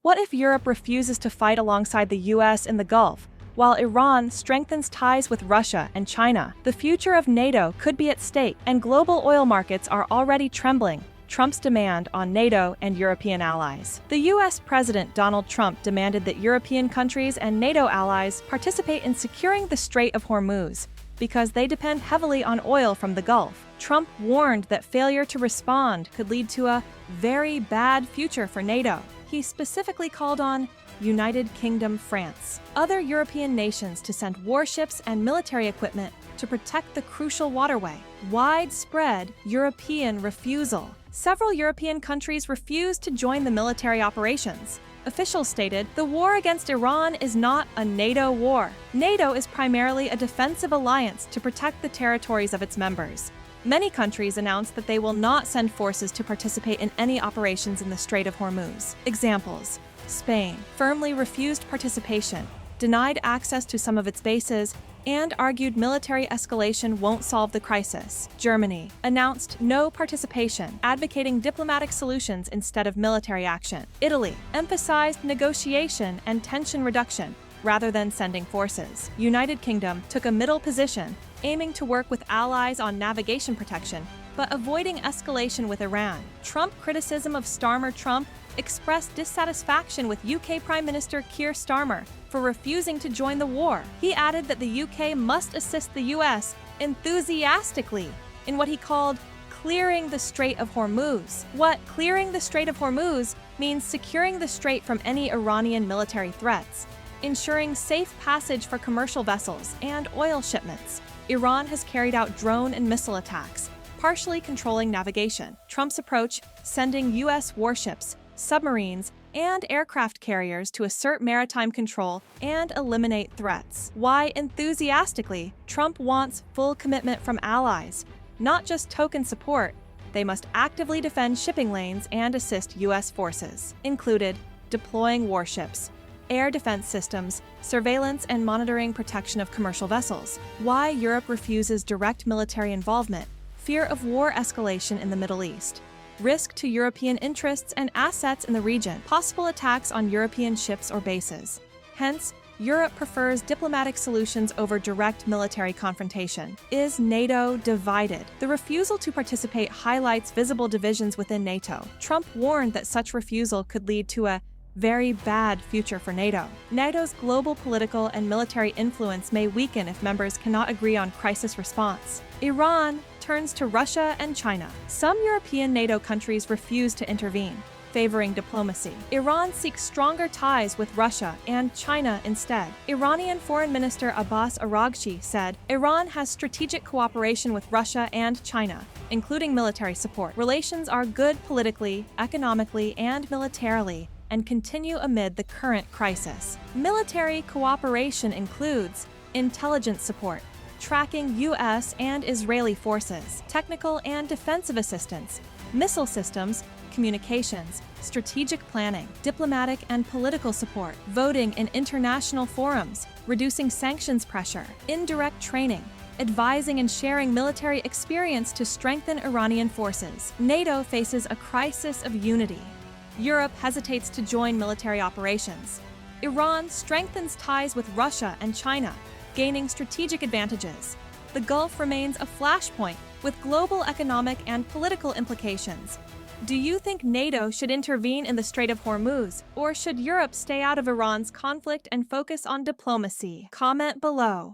What if Europe refuses to fight alongside the US in the Gulf, while Iran strengthens ties with Russia and China? The future of NATO could be at stake, and global oil markets are already trembling. Trump's demand on NATO and European allies. The U.S. President Donald Trump demanded that European countries and NATO allies participate in securing the Strait of Hormuz because they depend heavily on oil from the Gulf. Trump warned that failure to respond could lead to a very bad future for NATO. He specifically called on United Kingdom, France, other European nations to send warships and military equipment to protect the crucial waterway. Widespread European refusal. Several European countries refused to join the military operations. Officials stated, the war against Iran is not a NATO war. NATO is primarily a defensive alliance to protect the territories of its members. Many countries announced that they will not send forces to participate in any operations in the Strait of Hormuz. Examples: Spain firmly refused participation, denied access to some of its bases, and argued military escalation won't solve the crisis. Germany announced no participation, advocating diplomatic solutions instead of military action. Italy emphasized negotiation and tension reduction rather than sending forces. United Kingdom took a middle position, aiming to work with allies on navigation protection, but avoiding escalation with Iran. Trump criticism of Trump expressed dissatisfaction with UK Prime Minister Keir Starmer for refusing to join the war. He added that the UK must assist the US enthusiastically in what he called clearing the Strait of Hormuz. What clearing the Strait of Hormuz means securing the strait from any Iranian military threats, ensuring safe passage for commercial vessels and oil shipments. Iran has carried out drone and missile attacks, partially controlling navigation. Trump's approach, sending U.S. warships, submarines, and aircraft carriers to assert maritime control and eliminate threats. Why enthusiastically? Trump wants full commitment from allies, not just token support. They must actively defend shipping lanes and assist U.S. forces. Included deploying warships, air defense systems, surveillance and monitoring protection of commercial vessels. Why Europe refuses direct military involvement? Fear of war escalation in the Middle East. Risk to European interests and assets in the region. Possible attacks on European ships or bases. Hence, Europe prefers diplomatic solutions over direct military confrontation. Is NATO divided? The refusal to participate highlights visible divisions within NATO. Trump warned that such refusal could lead to a very bad future for NATO. NATO's global political and military influence may weaken if members cannot agree on crisis response. Iran turns to Russia and China. Some European NATO countries refuse to intervene, favoring diplomacy. Iran seeks stronger ties with Russia and China instead. Iranian Foreign Minister Abbas Araghchi said, Iran has strategic cooperation with Russia and China, including military support. Relations are good politically, economically, and militarily, and continue amid the current crisis. Military cooperation includes intelligence support, tracking U.S. and Israeli forces, technical and defensive assistance, missile systems, communications, strategic planning, diplomatic and political support, voting in international forums, reducing sanctions pressure, indirect training, advising and sharing military experience to strengthen Iranian forces. NATO faces a crisis of unity. Europe hesitates to join military operations. Iran strengthens ties with Russia and China, gaining strategic advantages. The Gulf remains a flashpoint with global economic and political implications. Do you think NATO should intervene in the Strait of Hormuz, or should Europe stay out of Iran's conflict and focus on diplomacy? Comment below.